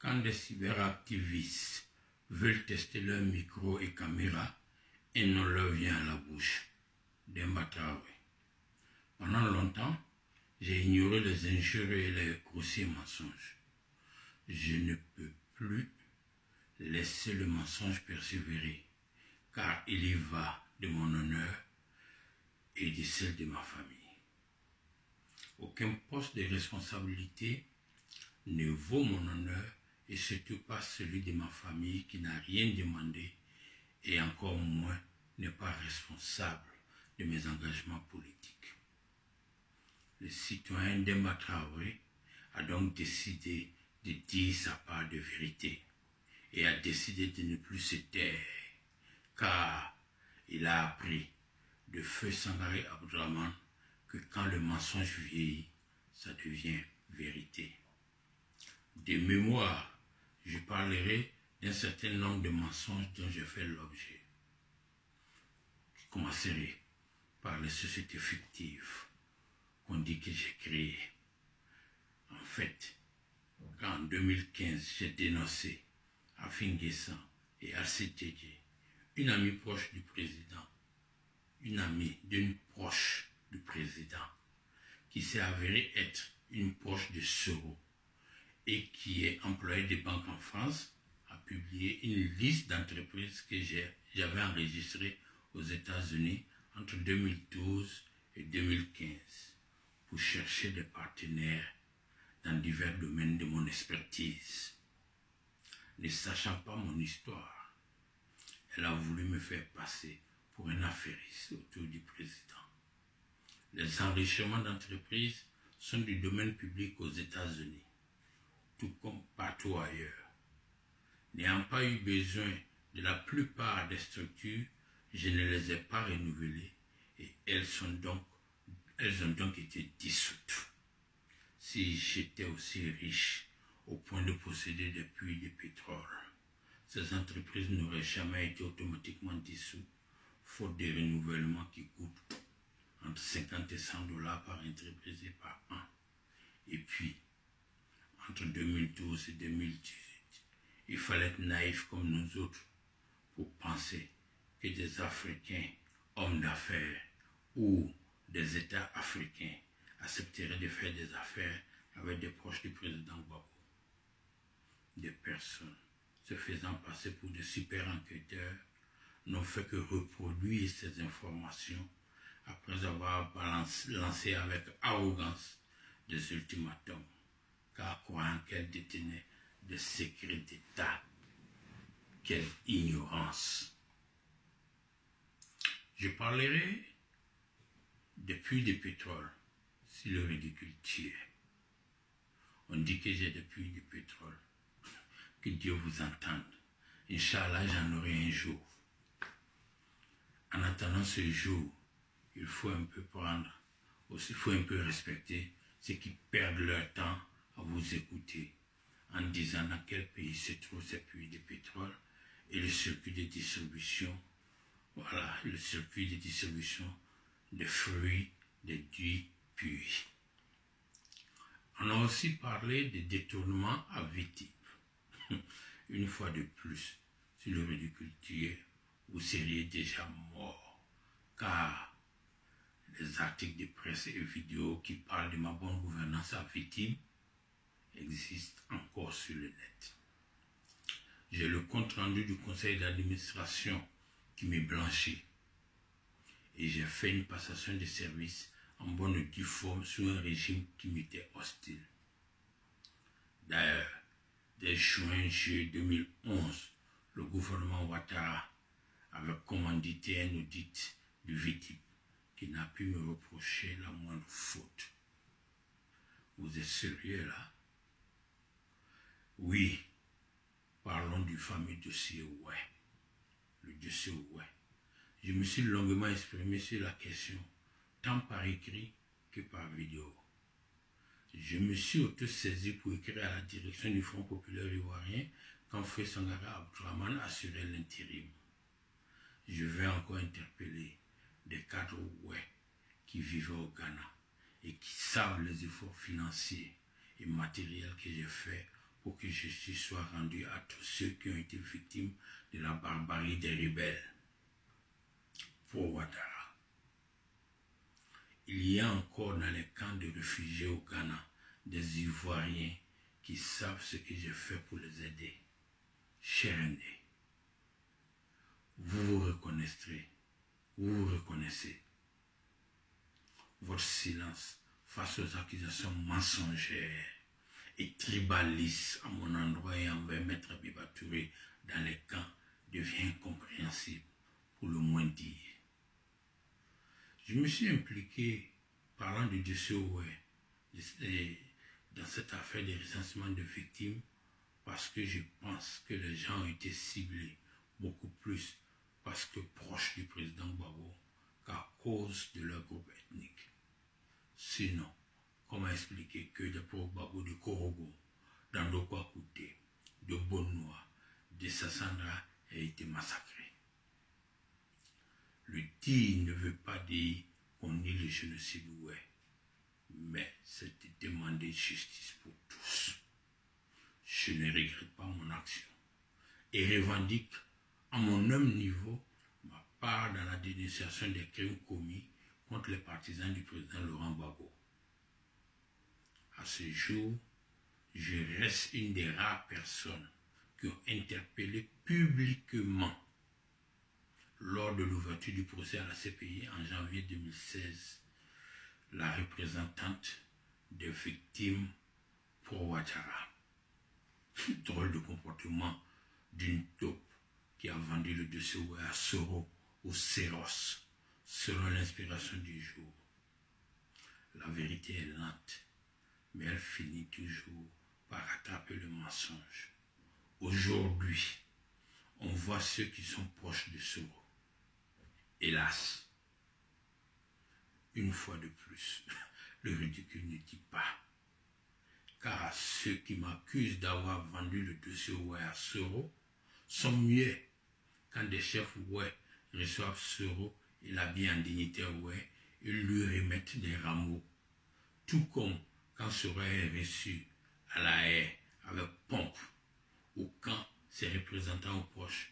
Quand des cyberactivistes veulent tester leurs micros et caméras, et non leur vient à la bouche. Demba Traoré. Pendant longtemps, j'ai ignoré les injures et les grossiers mensonges. Je ne peux plus laisser le mensonge persévérer, car il y va de mon honneur et de celle de ma famille. Aucun poste de responsabilité ne vaut mon honneur et surtout pas celui de ma famille qui n'a rien demandé et encore moins n'est pas responsable de mes engagements politiques. Le citoyen Demba Traoré a donc décidé de dire sa part de vérité et a décidé de ne plus se taire, car il a appris de feu Sangaré Abdourahmane que quand le mensonge vieillit, ça devient vérité. De mémoire, je parlerai d'un certain nombre de mensonges dont j'ai fait l'objet. Je commencerai par les sociétés fictives qu'on dit que j'ai créées. En fait, quand en 2015 j'ai dénoncé Afin Guessan et RCTG, une amie proche du président, une amie d'une proche du président, qui s'est avérée être une proche de Soro et qui est employée des banques en France, a publié une liste d'entreprises que j'avais enregistrées aux États-Unis entre 2012 et 2015 pour chercher des partenaires dans divers domaines de mon expertise. Ne sachant pas mon histoire, elle a voulu me faire passer pour un affairiste autour du président. Les enrichements d'entreprises sont du domaine public aux États-Unis, tout comme partout ailleurs. N'ayant pas eu besoin de la plupart des structures, je ne les ai pas renouvelées et elles ont donc été dissoutes. Si j'étais aussi riche au point de posséder des puits de pétrole, ces entreprises n'auraient jamais été automatiquement dissoutes, faute de renouvellements qui coûtent entre 50 et 100 $ par entreprise et par an. Et puis, entre 2012 et 2018, il fallait être naïf comme nous autres pour penser que des Africains, hommes d'affaires ou des États africains accepteraient de faire des affaires avec des proches du président Gbagbo. Des personnes se faisant passer pour des super enquêteurs n'ont fait que reproduire ces informations après avoir lancé avec arrogance des ultimatums, car croyant qu'elles détenaient des secrets d'État. Quelle ignorance! Je parlerai des puits de pétrole, si le ridicule tue. On dit que j'ai des puits de pétrole. Que Dieu vous entende. Inch'Allah, j'en aurai un jour. En attendant ce jour, il faut un peu prendre, aussi il faut un peu respecter ceux qui perdent leur temps à vous écouter en disant dans quel pays se trouvent ces puits de pétrole et le circuit de distribution, voilà, le circuit de distribution des fruits des dits puits. On a aussi parlé de détournement à Vitib. Une fois de plus, si le ridicule tuait, vous seriez déjà mort, car les articles de presse et vidéos qui parlent de ma bonne gouvernance à Vitib existent encore sur le net. J'ai le compte rendu du conseil d'administration qui m'est blanchi et j'ai fait une passation de service en bonne et due forme sous un régime qui m'était hostile. D'ailleurs, dès juin-juillet 2011, le gouvernement Ouattara avait commandité un audit du Vitib qui n'a pu me reprocher la moindre faute. Vous êtes sérieux là? Oui, parlons du fameux dossier Ouai. Le dossier Ouai. Je me suis longuement exprimé sur la question, tant par écrit que par vidéo. Je me suis auto-saisi pour écrire à la direction du Front populaire ivoirien quand Feu Sangaré Abdourahmane assurait l'intérim. Je vais encore interpeller des cadres Ouai qui vivaient au Ghana et qui savent les efforts financiers et matériels que j'ai faits pour que justice soit rendue à tous ceux qui ont été victimes de la barbarie des rebelles. Pour Ouattara. Il y a encore dans les camps de réfugiés au Ghana des Ivoiriens qui savent ce que j'ai fait pour les aider. Cher aîné, vous vous reconnaîtrez, vous vous reconnaissez. Votre silence face aux accusations mensongères et tribalistes à mon endroit et envers Maître Abiba Touré dans les camps devient incompréhensible, pour le moins dire. Je me suis impliqué, parlant du dossier dans cette affaire de recensement de victimes, parce que je pense que les gens ont été ciblés beaucoup plus parce que proches du président Gbagbo qu'à cause de leur groupe ethnique. Sinon, comment expliquer que des pauvres Gbagbo de Korogo, d'Andokwa-Kouté, de Bonnois, de Sassandra aient été massacrés? Le dire ne veut pas dire qu'on nie le génocide, ouais, mais c'est de demander justice pour tous. Je ne regrette pas mon action et revendique à mon humble niveau ma part dans la dénonciation des crimes commis contre les partisans du président Laurent Gbagbo. À ce jour, je reste une des rares personnes qui ont interpellé publiquement lors de l'ouverture du procès à la CPI en janvier 2016, la représentante des victimes pour Ouattara. Drôle de comportement d'une taupe qui a vendu le dossier à Soro ou Séros, selon l'inspiration du jour. La vérité est lente, mais elle finit toujours par rattraper le mensonge. Aujourd'hui, on voit ceux qui sont proches de Soro. Hélas, une fois de plus, le ridicule ne dit pas. Car ceux qui m'accusent d'avoir vendu le dossier à Soro sont muets quand des chefs reçoivent Soro et l'habillent en dignitaire ils lui remettent des rameaux. Tout comme quand Soro est reçu à la haie avec pompe ou quand ses représentants proches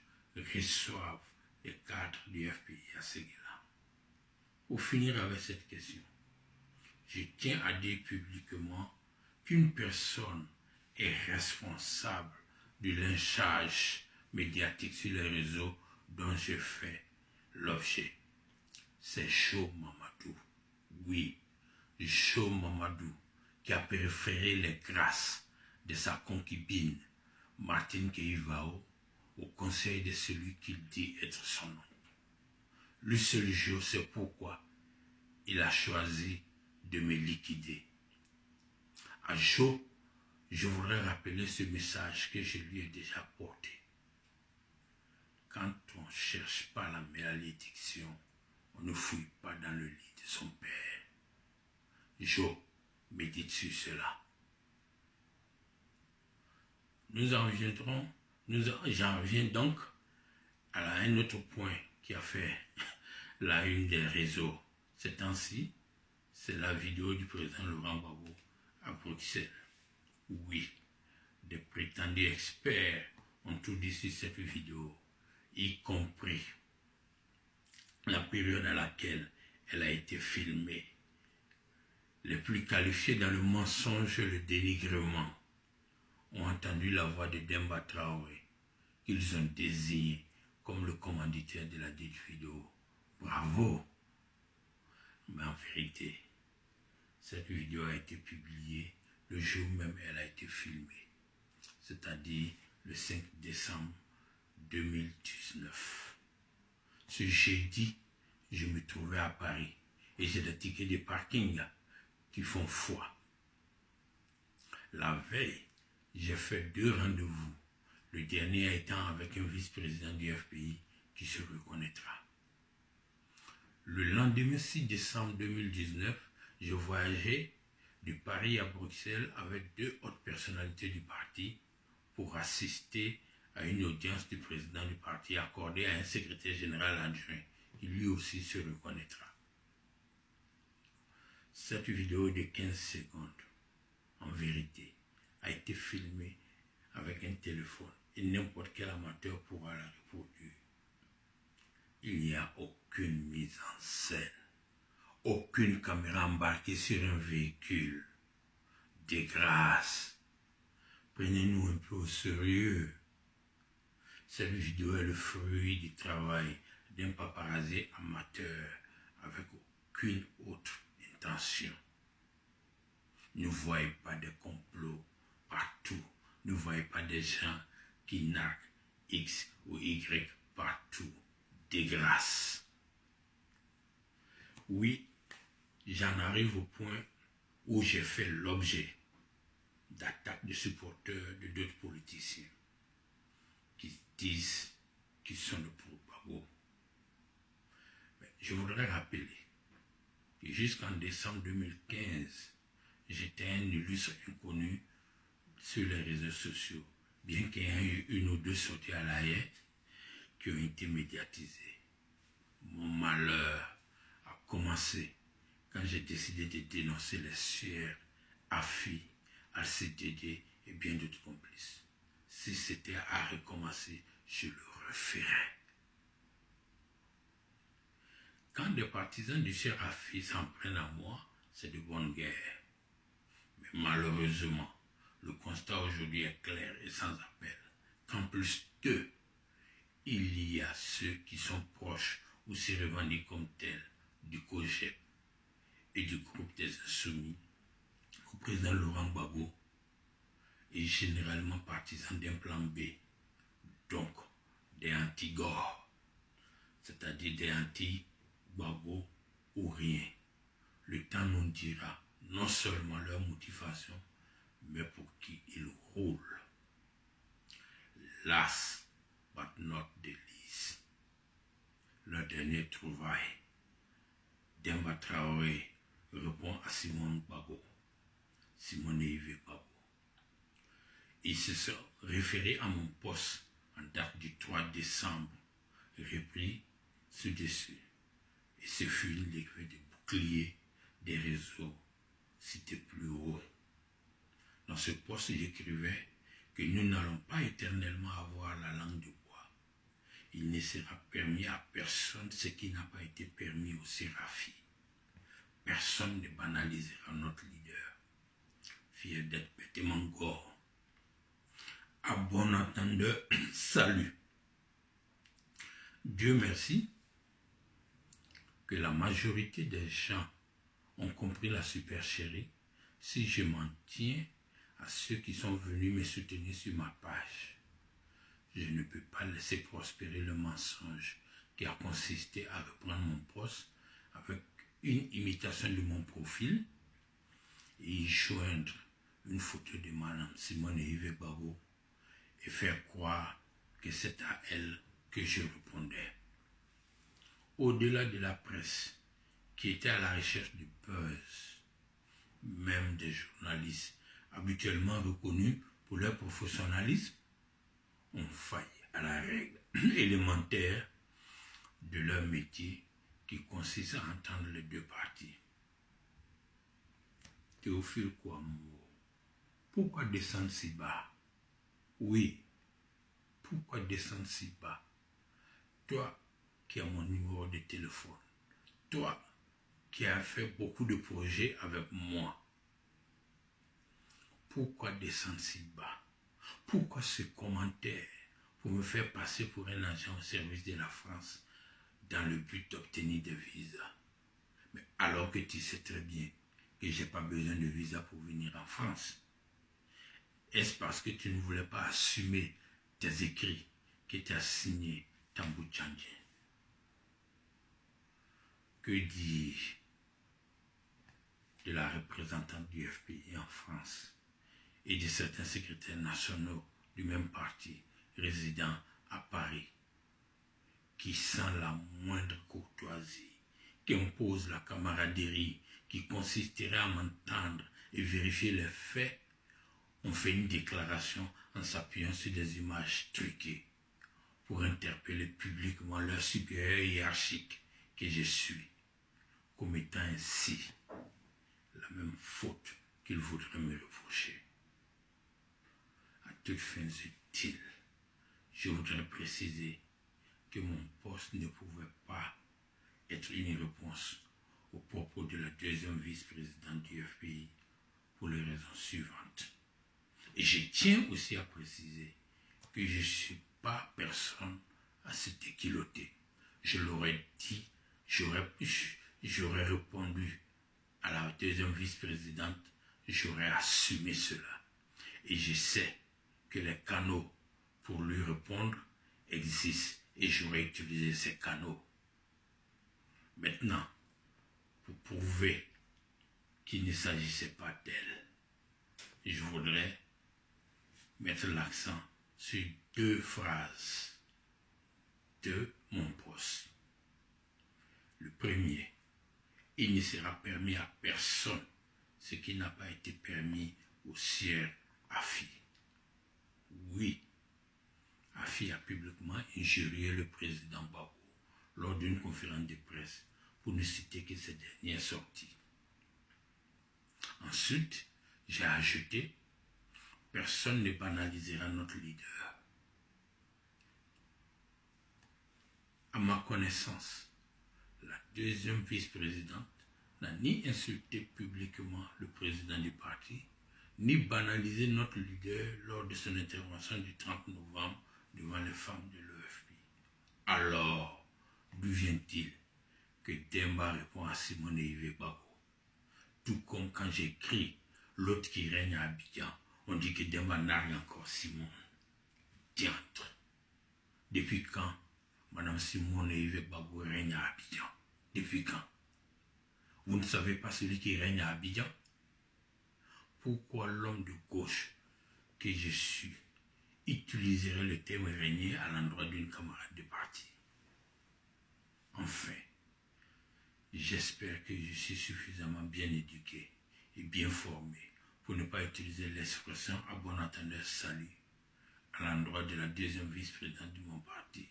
reçoivent les cadres du FPI à Séguéla. Pour finir avec cette question, je tiens à dire publiquement qu'une personne est responsable du lynchage médiatique sur les réseaux dont je fais l'objet. C'est Joe Mamadou. Oui, Joe Mamadou, qui a préféré les grâces de sa concubine, Martine Keïvao, au conseil de celui qu'il dit être son nom. Lui seul jour, c'est pourquoi il a choisi de me liquider. À Joe, je voudrais rappeler ce message que je lui ai déjà porté. Quand on ne cherche pas la malédiction, on ne fouille pas dans le lit de son père. Joe, médite sur cela. J'en reviens donc à un autre point qui a fait la une des réseaux ces temps-ci, c'est la vidéo du président Laurent Gbagbo à Bruxelles. Oui, des prétendus experts ont tout dit sur cette vidéo, y compris la période à laquelle elle a été filmée. Les plus qualifiés dans le mensonge et le dénigrement ont entendu la voix de Demba Traoré, qu'ils ont désigné comme le commanditaire de la dite vidéo. Bravo! Mais en vérité, cette vidéo a été publiée le jour même elle a été filmée, c'est-à-dire le 5 décembre 2019. Ce jeudi, je me trouvais à Paris et j'ai des tickets de parking qui font foi. La veille, j'ai fait 2 rendez-vous, le dernier étant avec un vice-président du FPI qui se reconnaîtra. Le lendemain 6 décembre 2019, je voyageais de Paris à Bruxelles avec 2 autres personnalités du parti pour assister à une audience du président du parti accordée à un secrétaire général adjoint qui lui aussi se reconnaîtra. Cette vidéo de 15 secondes, en vérité, a été filmée avec un téléphone et n'importe quel amateur pourra la reproduire. Il n'y a aucune mise en scène, aucune caméra embarquée sur un véhicule. De grâce, prenez-nous un peu au sérieux. Cette vidéo est le fruit du travail d'un paparazzi amateur avec aucune autre intention. Ne voyez pas de complots partout. Ne voyez pas des gens qui narquent X ou Y partout. De grâce. Oui, j'en arrive au point où j'ai fait l'objet d'attaques de supporters de d'autres politiciens qui disent qu'ils sont le pro-Gbagbo. Je voudrais rappeler que jusqu'en décembre 2015, j'étais un illustre inconnu sur les réseaux sociaux, bien qu'il y ait eu une ou deux sorties à la haie qui ont été médiatisées. Mon malheur a commencé quand j'ai décidé de dénoncer les sueurs, AFI, ACTD et bien d'autres complices. Si c'était à recommencer, je le referais. Quand des partisans du cher AFI s'en prennent à moi, c'est de bonne guerre. Mais malheureusement, le constat aujourd'hui est clair et sans appel. Qu'en plus d'eux, il y a ceux qui sont proches ou se revendiquent comme tels du COJEP et du groupe des Insoumis, au président Laurent Gbagbo, est généralement partisan d'un plan B, donc des anti-Gore, c'est-à-dire des anti-Gbagbo ou rien. Le temps nous dira non seulement leur motivation, mais pour qui ils roulent. Last but not the least, leur dernier trouvaille, Demba Traoré répond à Simone Gbagbo, Simone Yves Gbagbo. Ils se sont référés à mon poste en date du 3 décembre, repris ci-dessus. Et ce fut une lecture de bouclier des réseaux cités plus haut. Dans ce poste, j'écrivais que nous n'allons pas éternellement avoir la langue de bois. Il ne sera permis à personne ce qui n'a pas été permis au Séraphis. Personne ne banalisera notre leader, fier d'être bêtement gore. À bon entendeur, salut. Dieu merci que la majorité des gens ont compris la supercherie si je m'en tiens à ceux qui sont venus me soutenir sur ma page. Je ne peux pas laisser prospérer le mensonge qui a consisté à reprendre mon poste avec une imitation de mon profil et y joindre une photo de Madame Simone Yves Gbagbo et faire croire que c'est à elle que je répondais. Au-delà de la presse qui était à la recherche du buzz, même des journalistes habituellement reconnus pour leur professionnalisme ont failli à la règle élémentaire de leur métier qui consiste à entendre les deux parties. Théophile Kouamouo, pourquoi descendre si bas? Oui, pourquoi descendre si bas? Toi qui as mon numéro de téléphone, toi qui as fait beaucoup de projets avec moi, pourquoi descendre si bas? Pourquoi ce commentaire pour me faire passer pour un agent au service de la France dans le but d'obtenir des visas? Mais alors que tu sais très bien que je n'ai pas besoin de visa pour venir en France. Est-ce parce que tu ne voulais pas assumer tes écrits que tu as signé Tambou Tchandjen? Que dis-je de la représentante du FPI en France et de certains secrétaires nationaux du même parti résidant à Paris qui, sans la moindre courtoisie, qui impose la camaraderie qui consisterait à m'entendre et vérifier les faits, ont fait une déclaration en s'appuyant sur des images truquées pour interpeller publiquement leur supérieur hiérarchique que je suis, commettant ainsi la même faute qu'ils voudraient me reprocher. À toutes fins utiles, je voudrais préciser que mon poste ne pouvait pas être une réponse au propos de la deuxième vice-présidente du FPI pour les raisons suivantes. Et je tiens aussi à préciser que je ne suis pas personne à se déquiloter. Je l'aurais dit, j'aurais répondu à la deuxième vice-présidente, j'aurais assumé cela. Et je sais que les canaux pour lui répondre existent et j'aurais utilisé ces canaux. Maintenant, pour prouver qu'il ne s'agissait pas d'elle, je voudrais mettre l'accent sur 2 phrases de mon poste. Le premier, il ne sera permis à personne ce qui n'a pas été permis au sieur Afi. Oui, Afi a publiquement injurié le président Gbagbo lors d'une conférence de presse pour ne citer que ses dernières sorties. Ensuite, j'ai ajouté, personne ne banalisera notre leader. À ma connaissance, la deuxième vice-présidente n'a ni insulté publiquement le président du parti, ni banalisé notre leader lors de son intervention du 30 novembre devant les femmes de l'EFP. Alors, d'où vient-il que Demba répond à Simone et Yves Gbagbo? Tout comme quand j'écris l'autre qui règne à Abidjan, on dit que Demba nargue encore Simone. Diantre. Depuis quand Madame Simone et Yves Gbagbo règnent à Abidjan? Depuis quand? Vous ne savez pas celui qui règne à Abidjan? Pourquoi l'homme de gauche que je suis utiliserait le terme régner à l'endroit d'une camarade de parti? Enfin, j'espère que je suis suffisamment bien éduqué et bien formé pour ne pas utiliser l'expression à bon entendeur salut à l'endroit de la deuxième vice-présidente de mon parti.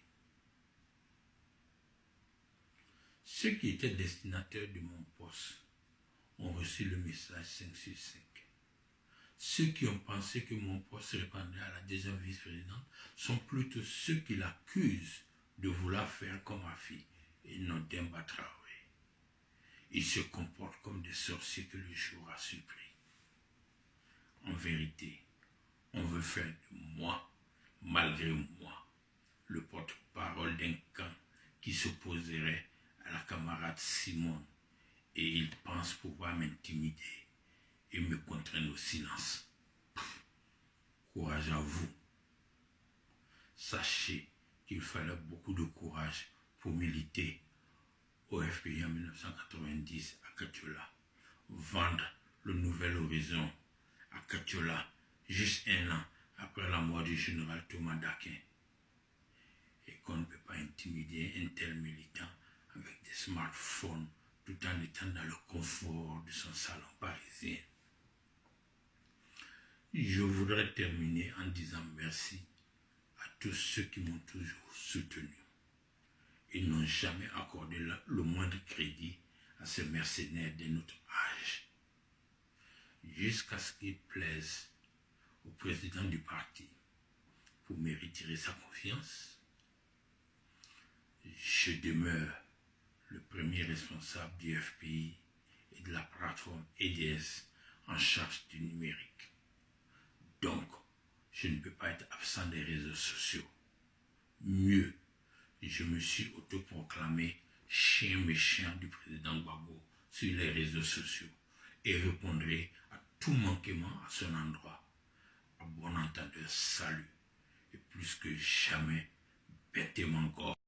Ceux qui étaient destinataires de mon poste ont reçu le message 5 sur 5. Ceux qui ont pensé que mon poste répondait à la deuxième vice-présidente sont plutôt ceux qui l'accusent de vouloir faire comme Afi et non Demba Traoré. Ils se comportent comme des sorciers que le jour a surpris. En vérité, on veut faire de moi, malgré moi, le porte-parole d'un camp qui s'opposerait à la camarade Simone, et ils pensent pouvoir m'intimider et me contraindre au silence. Courage à vous. Sachez qu'il fallait beaucoup de courage pour militer au FPI en 1990 à Katiola, vendre le Nouvel Horizon à Katiola juste 1 an après la mort du général Thomas Dakin, et qu'on ne peut pas intimider un tel militant avec des smartphones tout en étant dans le confort de son salon parisien. Je voudrais terminer en disant merci à tous ceux qui m'ont toujours soutenu. Ils n'ont jamais accordé le moindre crédit à ces mercenaires de notre âge, jusqu'à ce qu'ils plaisent au président du parti pour me retirer sa confiance. Je demeure le premier responsable du FPI et de la plateforme EDS en charge du numérique. Donc, je ne peux pas être absent des réseaux sociaux. Mieux, je me suis autoproclamé chien méchant du président Gbagbo sur les réseaux sociaux et répondrai à tout manquement à son endroit. À bon entendeur, salut, et plus que jamais, bêtement encore.